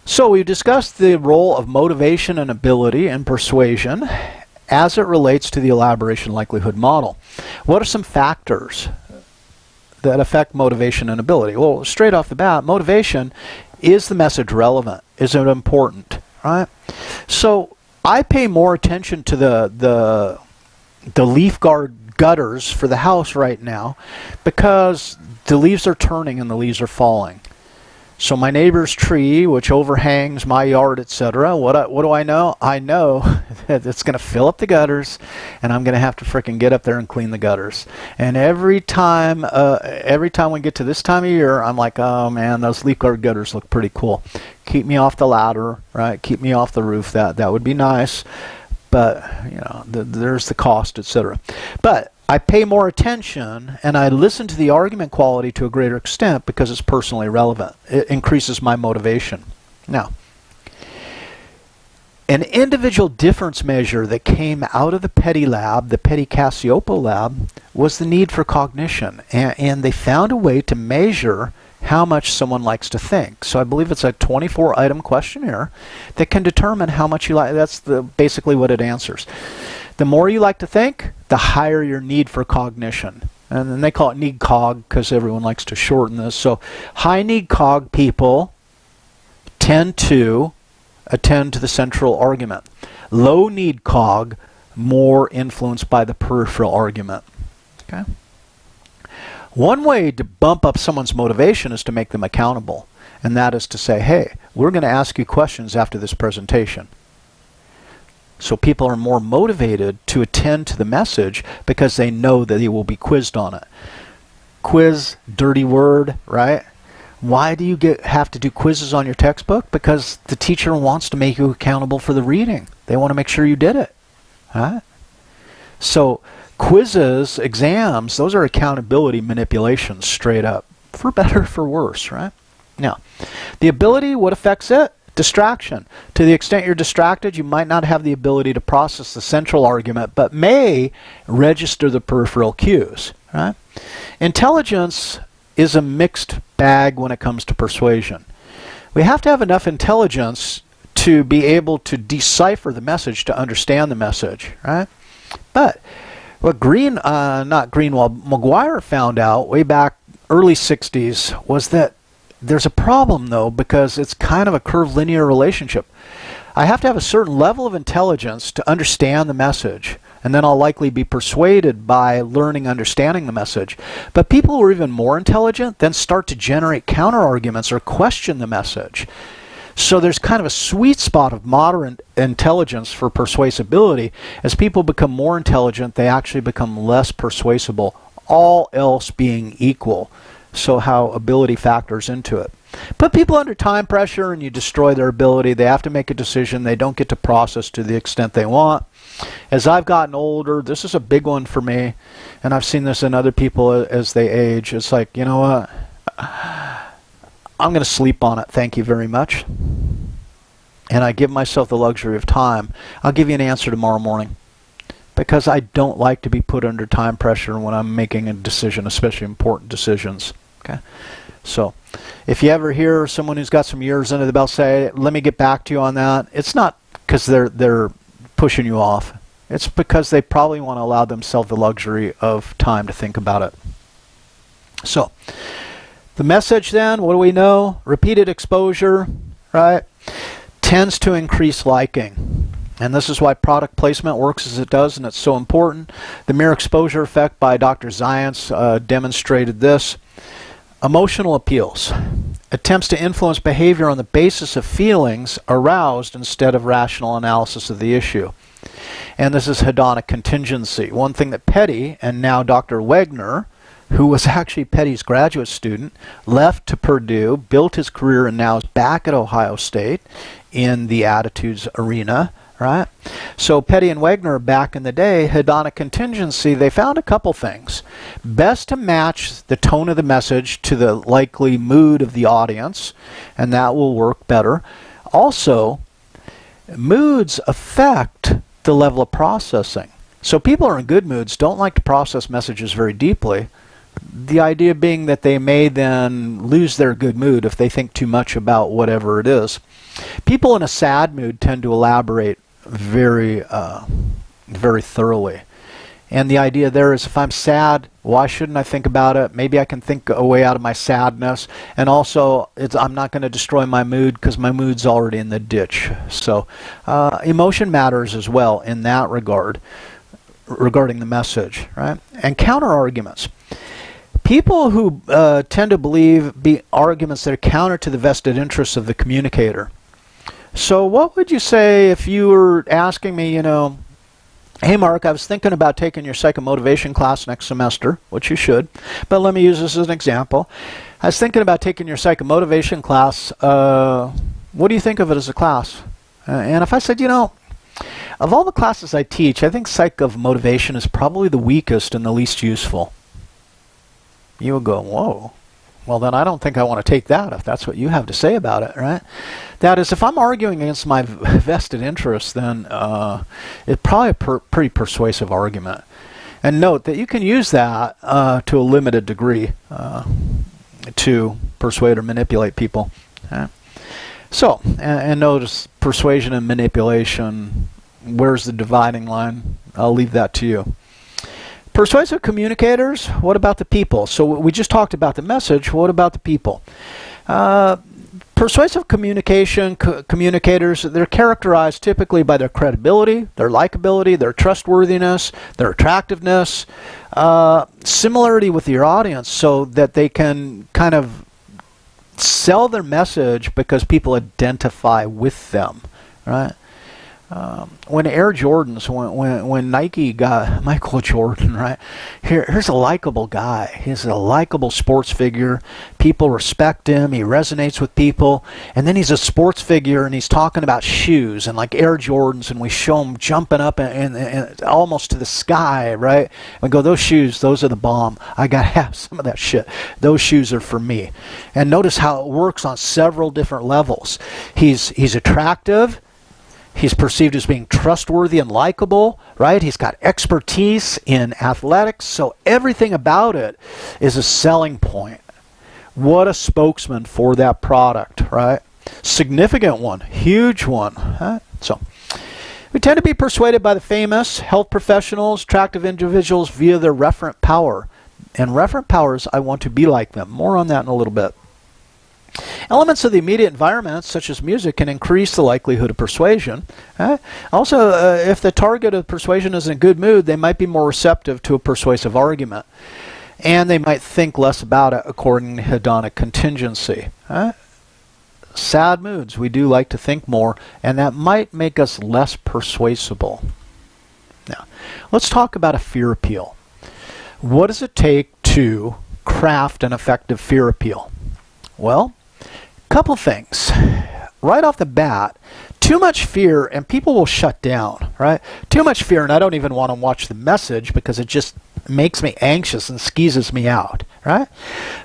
So we discussed the role of motivation and ability and persuasion as it relates to the elaboration likelihood model. What are some factors that affect motivation and ability? Well, straight off the bat, motivation, is the message relevant? Is it important? Right? So I pay more attention to the leaf gutters for the house right now because the leaves are turning and the leaves are falling. So my neighbor's tree, which overhangs my yard, etc., what do I know? I know that it's going to fill up the gutters, and I'm going to have to frickin' get up there and clean the gutters. And every time we get to this time of year, I'm like, oh man, those leaf gutters look pretty cool. Keep me off the ladder, right? Keep me off the roof. That would be nice, but you know, there's the cost, etc. But I pay more attention and I listen to the argument quality to a greater extent because it's personally relevant. It increases my motivation. Now, an individual difference measure that came out of the Petty lab, the Petty Cassiopo lab, was the need for cognition. And they found a way to measure how much someone likes to think. So I believe it's a 24-item questionnaire that can determine how much you like. That's basically what it answers. The more you like to think, the higher your need for cognition. And then they call it need cog because everyone likes to shorten this. So high need cog people tend to attend to the central argument. Low need cog, more influenced by the peripheral argument. Okay. One way to bump up someone's motivation is to make them accountable. And that is to say, hey, we're going to ask you questions after this presentation. So people are more motivated to attend to the message because they know that they will be quizzed on it. Quiz, dirty word, right? Why do you have to do quizzes on your textbook? Because the teacher wants to make you accountable for the reading. They want to make sure you did it. Right? So quizzes, exams, those are accountability manipulations straight up. For better, for worse, right? Now, the ability, what affects it? Distraction. To the extent you're distracted, you might not have the ability to process the central argument, but may register the peripheral cues. Right? Intelligence is a mixed bag when it comes to persuasion. We have to have enough intelligence to be able to decipher the message, to understand the message. Right? But what McGuire found out way back early 60s was that there's a problem, though, because it's kind of a curvilinear relationship. I have to have a certain level of intelligence to understand the message, and then I'll likely be persuaded by understanding the message. But people who are even more intelligent then start to generate counter-arguments or question the message. So there's kind of a sweet spot of moderate intelligence for persuasibility. As people become more intelligent, they actually become less persuasible, all else being equal. So how ability factors into it. Put people under time pressure and you destroy their ability. They have to make a decision. They don't get to process to the extent they want. As I've gotten older, this is a big one for me, and I've seen this in other people as they age. It's like, you know what? I'm going to sleep on it. Thank you very much. And I give myself the luxury of time. I'll give you an answer tomorrow morning. Because I don't like to be put under time pressure when I'm making a decision, especially important decisions. Okay, so if you ever hear someone who's got some years under the belt say, "Let me get back to you on that," it's not because they're pushing you off. It's because they probably want to allow themselves the luxury of time to think about it. So the message then, what do we know? Repeated exposure, right, tends to increase liking. And this is why product placement works as it does, and it's so important. The mere exposure effect by Dr. Zients demonstrated this. Emotional appeals. Attempts to influence behavior on the basis of feelings aroused instead of rational analysis of the issue. And this is hedonic contingency. One thing that Petty, and now Dr. Wegner, who was actually Petty's graduate student, left to Purdue, built his career, and now is back at Ohio State in the attitudes arena. Right? So Petty and Wegner back in the day, hedonic contingency, they found a couple things. Best to match the tone of the message to the likely mood of the audience, and that will work better. Also, moods affect the level of processing. So people who are in good moods don't like to process messages very deeply. The idea being that they may then lose their good mood if they think too much about whatever it is. People in a sad mood tend to elaborate very thoroughly. And the idea there is, if I'm sad, why shouldn't I think about it? Maybe I can think a way out of my sadness. And also, I'm not going to destroy my mood because my mood's already in the ditch. So emotion matters as well in that regard, regarding the message, right? And counter arguments. People who tend to believe arguments that are counter to the vested interests of the communicator. So what would you say if you were asking me, hey Mark, I was thinking about taking your psychomotivation class next semester, which you should, but let me use this as an example. I was thinking about taking your psychomotivation class. What do you think of it as a class? And if I said, of all the classes I teach, I think psychomotivation is probably the weakest and the least useful. You would go, whoa. Well, then I don't think I want to take that if that's what you have to say about it, right? That is, if I'm arguing against my vested interests, then it's probably a pretty persuasive argument. And note that you can use that to a limited degree to persuade or manipulate people. Okay? So, and notice persuasion and manipulation, where's the dividing line? I'll leave that to you. Persuasive communicators, what about the people? So we just talked about the message, what about the people? Persuasive communicators, they're characterized typically by their credibility, their likability, their trustworthiness, their attractiveness, similarity with your audience so that they can kind of sell their message because people identify with them, right? When Air Jordans, when Nike got Michael Jordan, right? Here's a likable guy. He's a likable sports figure. People respect him. He resonates with people. And then he's a sports figure, and he's talking about shoes and like Air Jordans, and we show him jumping up and almost to the sky, right? We go, those shoes, those are the bomb. I gotta have some of that shit. Those shoes are for me. And notice how it works on several different levels. He's attractive. He's perceived as being trustworthy and likable, right? He's got expertise in athletics, so everything about it is a selling point. What a spokesman for that product, right? Significant one, huge one. Huh? So we tend to be persuaded by the famous, health professionals, attractive individuals via their referent power. And referent powers, I want to be like them. More on that in a little bit. Elements of the immediate environment, such as music, can increase the likelihood of persuasion. Also, if the target of persuasion is in a good mood, they might be more receptive to a persuasive argument. And they might think less about it according to hedonic contingency. Sad moods, we do like to think more, and that might make us less persuasible. Now, let's talk about a fear appeal. What does it take to craft an effective fear appeal? Well, couple things. Right off the bat, too much fear and people will shut down, right? Too much fear and I don't even want to watch the message because it just makes me anxious and skeezes me out, right?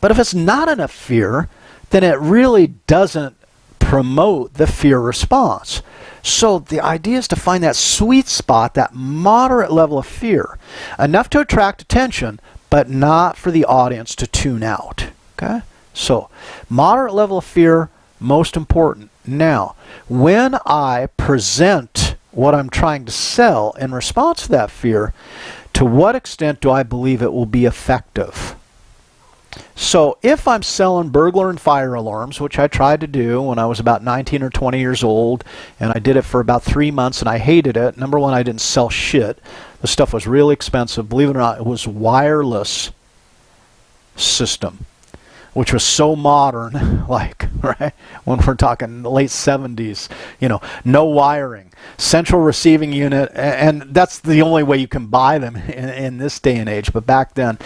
But if it's not enough fear, then it really doesn't promote the fear response. So the idea is to find that sweet spot, that moderate level of fear, enough to attract attention, but not for the audience to tune out, okay? So, moderate level of fear, most important. Now, when I present what I'm trying to sell in response to that fear, to what extent do I believe it will be effective? So, if I'm selling burglar and fire alarms, which I tried to do when I was about 19 or 20 years old, and I did it for about 3 months and I hated it. Number one, I didn't sell shit. The stuff was really expensive. Believe it or not, it was wireless system, which was so modern, like, right, when we're talking the late 70s, no wiring, central receiving unit, and that's the only way you can buy them in this day and age, but back then.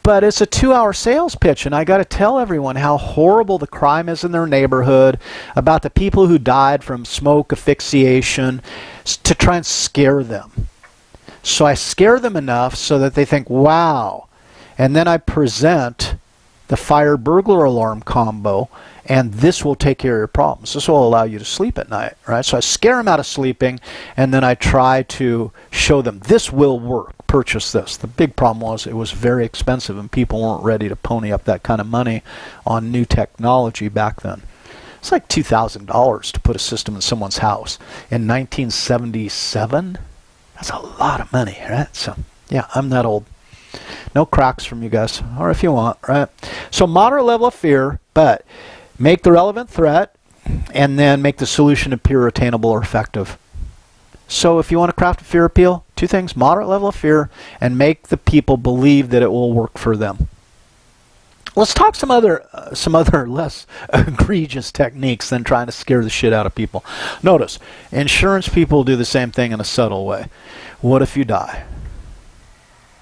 But it's a 2-hour sales pitch, and I got to tell everyone how horrible the crime is in their neighborhood, about the people who died from smoke asphyxiation, to try and scare them. So I scare them enough so that they think, wow, and then I present the fire burglar alarm combo, and this will take care of your problems. This will allow you to sleep at night, right? So I scare them out of sleeping, and then I try to show them this will work. purchase this. The big problem was it was very expensive and people weren't ready to pony up that kind of money on new technology back then. It's like $2,000 to put a system in someone's house. In 1977, that's a lot of money, right? So, yeah, I'm that old. No cracks from you guys, or if you want, right? So moderate level of fear, but make the relevant threat, and then make the solution appear attainable or effective. So if you want to craft a fear appeal, two things: moderate level of fear, and make the people believe that it will work for them. Let's talk some other less egregious techniques than trying to scare the shit out of people. Notice, insurance people do the same thing in a subtle way. What if you die?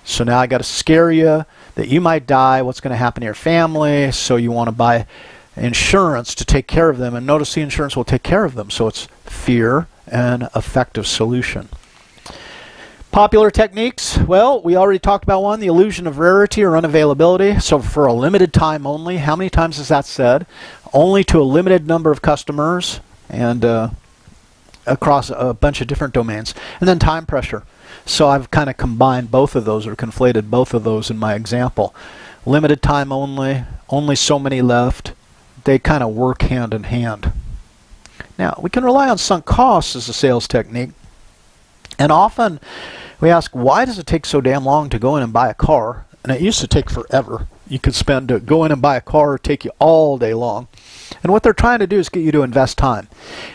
So now I got to scare you that you might die. What's going to happen to your family? So you want to buy insurance to take care of them. And notice the insurance will take care of them. So it's fear and effective solution. Popular techniques. Well, we already talked about one, the illusion of rarity or unavailability. So for a limited time only. How many times is that said? Only to a limited number of customers and across a bunch of different domains. And then time pressure. So I've kind of combined both of those or conflated both of those in my example. Limited time only so many left. They kind of work hand in hand. Now, we can rely on sunk costs as a sales technique. And often we ask, why does it take so damn long to go in and buy a car? And it used to take forever. You could go in and buy a car, it'd take you all day long. And what they're trying to do is get you to invest time.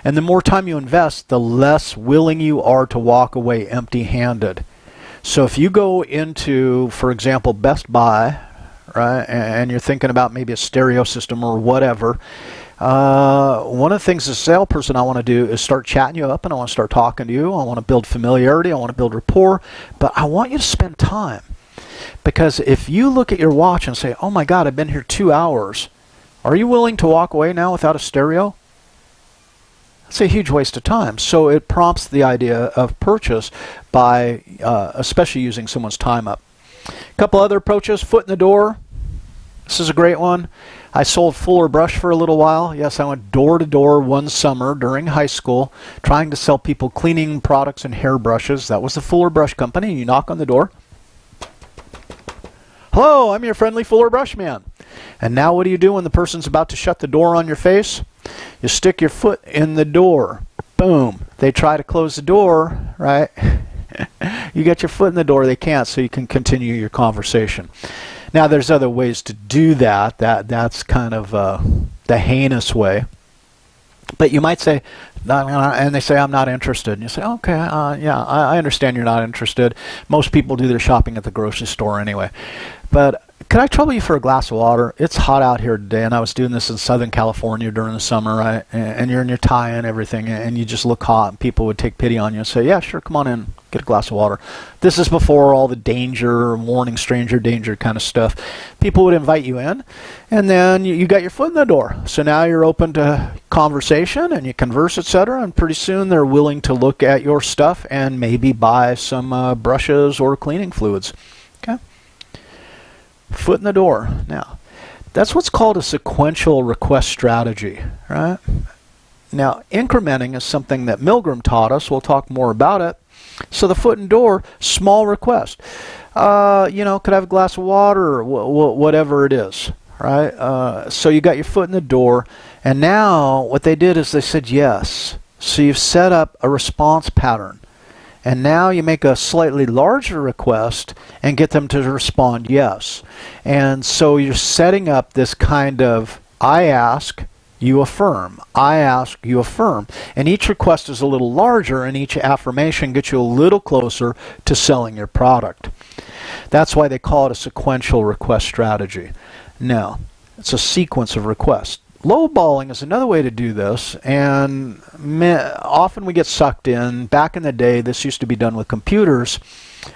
And the more time you invest, the less willing you are to walk away empty-handed. So if you go into, for example, Best Buy, right, and you're thinking about maybe a stereo system or whatever, one of the things as a salesperson I want to do is start chatting you up, and I want to start talking to you. I want to build familiarity. I want to build rapport. But I want you to spend time. Because if you look at your watch and say, oh my God, I've been here 2 hours, are you willing to walk away now without a stereo? That's a huge waste of time. So it prompts the idea of purchase by especially using someone's time up. A couple other approaches. Foot in the door. This is a great one. I sold Fuller Brush for a little while. Yes, I went door to door one summer during high school trying to sell people cleaning products and hair brushes. That was the Fuller Brush Company. You knock on the door. Hello, I'm your friendly Fuller Brush man. And now what do you do when the person's about to shut the door on your face? You stick your foot in the door. Boom. They try to close the door, right? You get your foot in the door, they can't, so you can continue your conversation. Now there's other ways to do that. That's kind of the heinous way. But you might say, and they say, I'm not interested. And you say, okay, yeah, I understand you're not interested. Most people do their shopping at the grocery store anyway. But could I trouble you for a glass of water? It's hot out here today, and I was doing this in Southern California during the summer, right? And you're in your tie and everything, and you just look hot, and people would take pity on you and say, yeah, sure, come on in, get a glass of water. This is before all the danger, warning stranger danger kind of stuff. People would invite you in, and then you got your foot in the door. So now you're open to conversation, and you converse, etc., and pretty soon they're willing to look at your stuff and maybe buy some brushes or cleaning fluids. Okay? Foot in the door. Now, that's what's called a sequential request strategy, right? Now, incrementing is something that Milgram taught us. We'll talk more about it. So the foot in the door, small request. Could I have a glass of water or whatever it is, right? So you got your foot in the door, and now what they did is they said yes. So you've set up a response pattern. And now you make a slightly larger request and get them to respond yes. And so you're setting up this kind of I ask, you affirm. I ask, you affirm. And each request is a little larger, and each affirmation gets you a little closer to selling your product. That's why they call it a sequential request strategy. Now, it's a sequence of requests. Lowballing is another way to do this, and often we get sucked in. Back in the day, this used to be done with computers.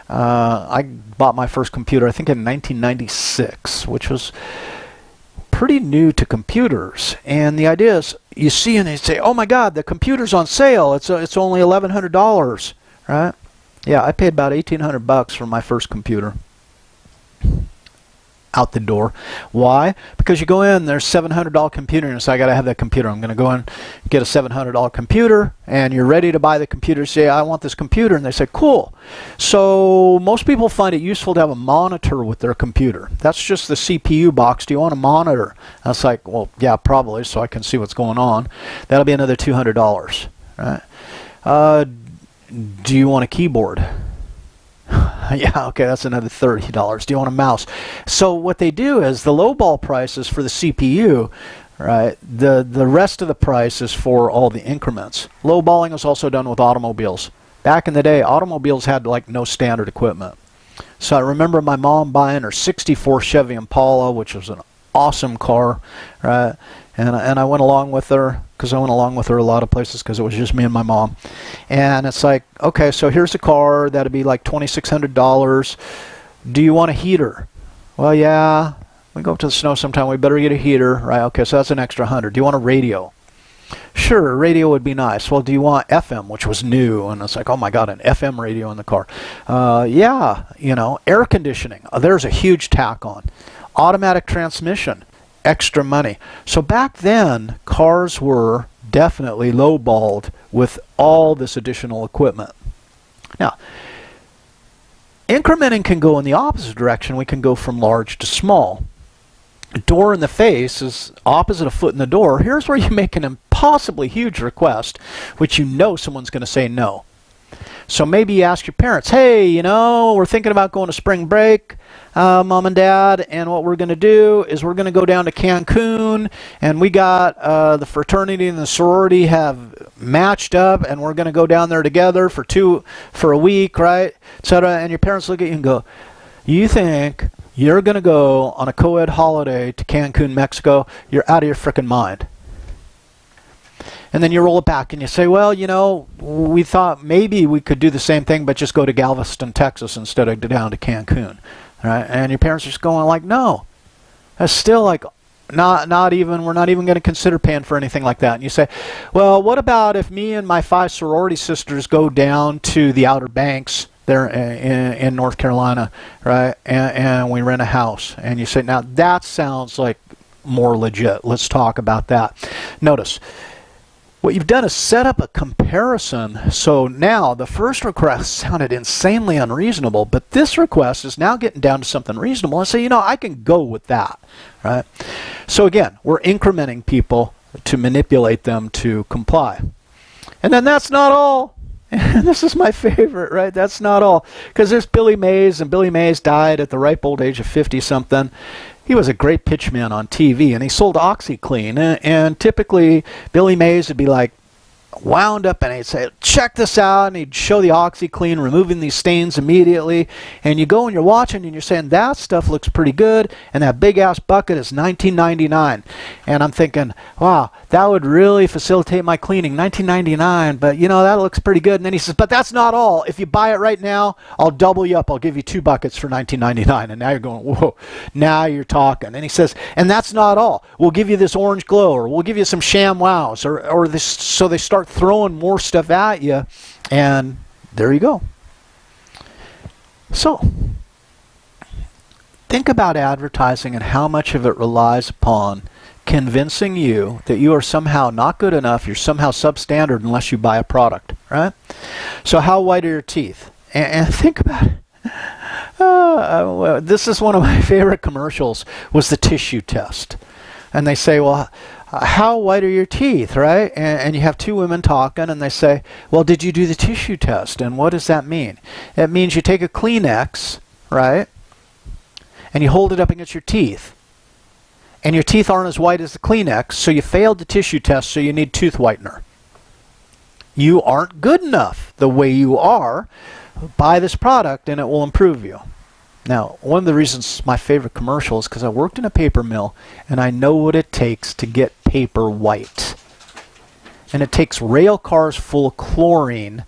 I bought my first computer, I think, in 1996, which was pretty new to computers. And the idea is, you see, and they say, "Oh my God, the computer's on sale. It's only $1,100, right?" Yeah, I paid about $1,800 for my first computer. out the door. Why? Because you go in, there's $700 computer, and so I got to have that computer. I'm going to go in, get a $700 computer, and you're ready to buy the computer. Say, I want this computer, and they say, cool. So most people find it useful to have a monitor with their computer. That's just the CPU box. Do you want a monitor? And it's like, well, yeah, probably, so I can see what's going on. That'll be another $200, right? Do you want a keyboard? Yeah, okay, that's another $30. Do you want a mouse? So what they do is the lowball price is for the CPU, right? The rest of the price is for all the increments. Lowballing is also done with automobiles. Back in the day, automobiles had like no standard equipment. So I remember my mom buying her '64 Chevy Impala, which was an awesome car, right? And I went along with her, because I went along with her a lot of places because it was just me and my mom. And it's like, okay, so here's a car that'd be like $2,600. Do you want a heater? Well, yeah, we go up to the snow sometime. We better get a heater, right? Okay, so that's an extra 100. Do you want a radio? Sure, a radio would be nice. Well, do you want FM, which was new? And it's like, oh my God, an FM radio in the car. Yeah, you know, air conditioning. There's a huge tack on. Automatic transmission. Extra money. So back then, cars were definitely lowballed with all this additional equipment. Now, incrementing can go in the opposite direction. We can go from large to small. A door in the face is opposite a foot in the door. Here's where you make an impossibly huge request, which you know someone's going to say no. So maybe you ask your parents, hey, you know, we're thinking about going to spring break, Mom and Dad, and what we're going to do is we're going to go down to Cancun, and we got the fraternity and the sorority have matched up, and we're going to go down there together for a week, right, etc. And your parents look at you and go, you think you're going to go on a co-ed holiday to Cancun, Mexico? You're out of your frickin' mind. And then you roll it back and you say, well, you know, we thought maybe we could do the same thing, but just go to Galveston, Texas instead of down to Cancun. Right? And your parents are just going like, no. That's still like, not even, we're not even going to consider paying for anything like that. And you say, well, what about if me and my 5 sorority sisters go down to the Outer Banks there in North Carolina, right? And we rent a house. And you say, now that sounds like more legit. Let's talk about that. Notice, what you've done is set up a comparison. So now the first request sounded insanely unreasonable, but this request is now getting down to something reasonable. And say, you know, I can go with that, right? So again, we're incrementing people to manipulate them to comply. And then that's not all. And this is my favorite, right? That's not all. Because there's Billy Mays, and Billy Mays died at the ripe old age of 50-something. He was a great pitchman on TV, and he sold OxyClean. And typically, Billy Mays would be like wound up, and he'd say, check this out, and he'd show the OxyClean removing these stains immediately. And you go and you're watching, and you're saying, that stuff looks pretty good, and that big-ass bucket is $19.99. And I'm thinking, wow, that would really facilitate my cleaning, $19.99, but, you know, that looks pretty good. And then he says, but that's not all. If you buy it right now, I'll double you up. I'll give you 2 buckets for $19.99. And now you're going, whoa, now you're talking. And he says, and that's not all. We'll give you this orange glow, or we'll give you some ShamWows, or this. So they start throwing more stuff at you, and there you go. So think about advertising and how much of it relies upon convincing you that you are somehow not good enough, you're somehow substandard unless you buy a product, right? So how white are your teeth? And think about it. This is one of my favorite commercials, was the tissue test. And they say, well, how white are your teeth, right? And you have 2 women talking, and they say, well, did you do the tissue test? And what does that mean? It means you take a Kleenex, right, and you hold it up against your teeth. And your teeth aren't as white as the Kleenex, so you failed the tissue test, so you need tooth whitener. You aren't good enough the way you are. Buy this product, and it will improve you. Now, one of the reasons my favorite commercial is because I worked in a paper mill, and I know what it takes to get paper white. And it takes rail cars full of chlorine.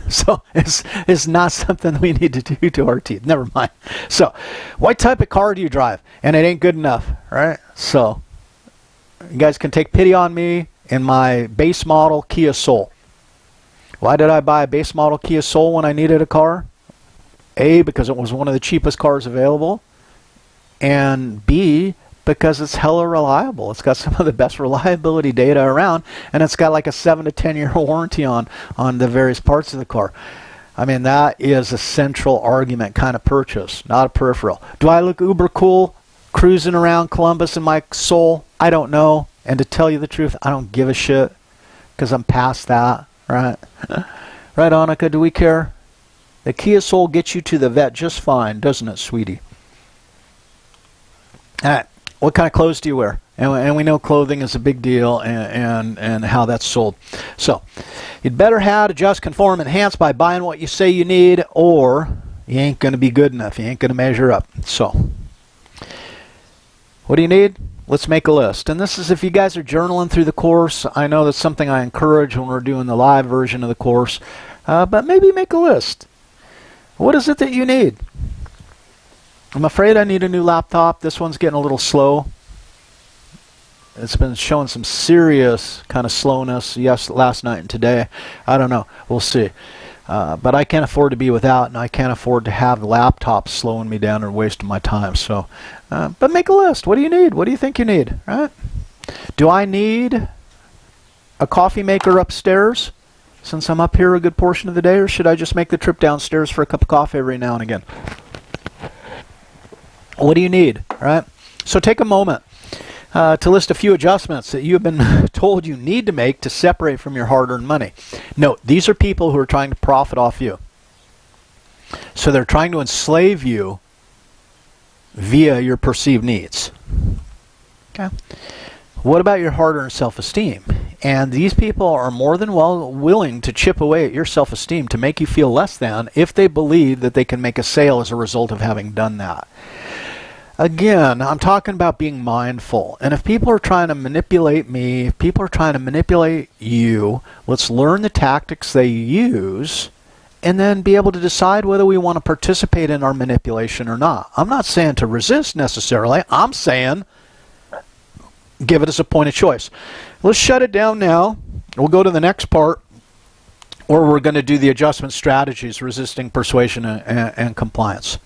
So it's not something we need to do to our teeth. Never mind. So, what type of car do you drive? And it ain't good enough, right? So, you guys can take pity on me in my base model Kia Soul. Why did I buy a base model Kia Soul when I needed a car? A, because it was one of the cheapest cars available, and B, because it's hella reliable. It's got some of the best reliability data around, and it's got like a 7 to 10 year warranty on the various parts of the car. I mean, that is a central argument kind of purchase, not a peripheral. Do I look uber cool cruising around Columbus in my Soul? I don't know. And to tell you the truth, I don't give a shit, because I'm past that, right? Right, Annika, do we care? The Kia Soul gets you to the vet just fine, doesn't it, sweetie? All right. What kind of clothes do you wear? And we know clothing is a big deal, and how that's sold. So you'd better have adjust, conform, enhance by buying what you say you need, or you ain't going to be good enough. You ain't going to measure up. So what do you need? Let's make a list. And this is if you guys are journaling through the course. I know that's something I encourage when we're doing the live version of the course. But maybe make a list. What is it that you need? I'm afraid I need a new laptop. This one's getting a little slow. It's been showing some serious kind of slowness last night and today. I don't know. We'll see. But I can't afford to be without, and I can't afford to have the laptop slowing me down or wasting my time. So, but make a list. What do you need? What do you think you need? Right? Do I need a coffee maker upstairs since I'm up here a good portion of the day, or should I just make the trip downstairs for a cup of coffee every now and again? What do you need? Right? So take a moment to list a few adjustments that you've been told you need to make to separate from your hard-earned money. Note, these are people who are trying to profit off you. So they're trying to enslave you via your perceived needs. Okay. What about your hard-earned self-esteem? And these people are more than willing to chip away at your self-esteem to make you feel less than if they believe that they can make a sale as a result of having done that. Again, I'm talking about being mindful. And if people are trying to manipulate me, if people are trying to manipulate you, let's learn the tactics they use and then be able to decide whether we want to participate in our manipulation or not. I'm not saying to resist necessarily. I'm saying give it as a point of choice. Let's shut it down now. We'll go to the next part where we're going to do the adjustment strategies, resisting persuasion and compliance.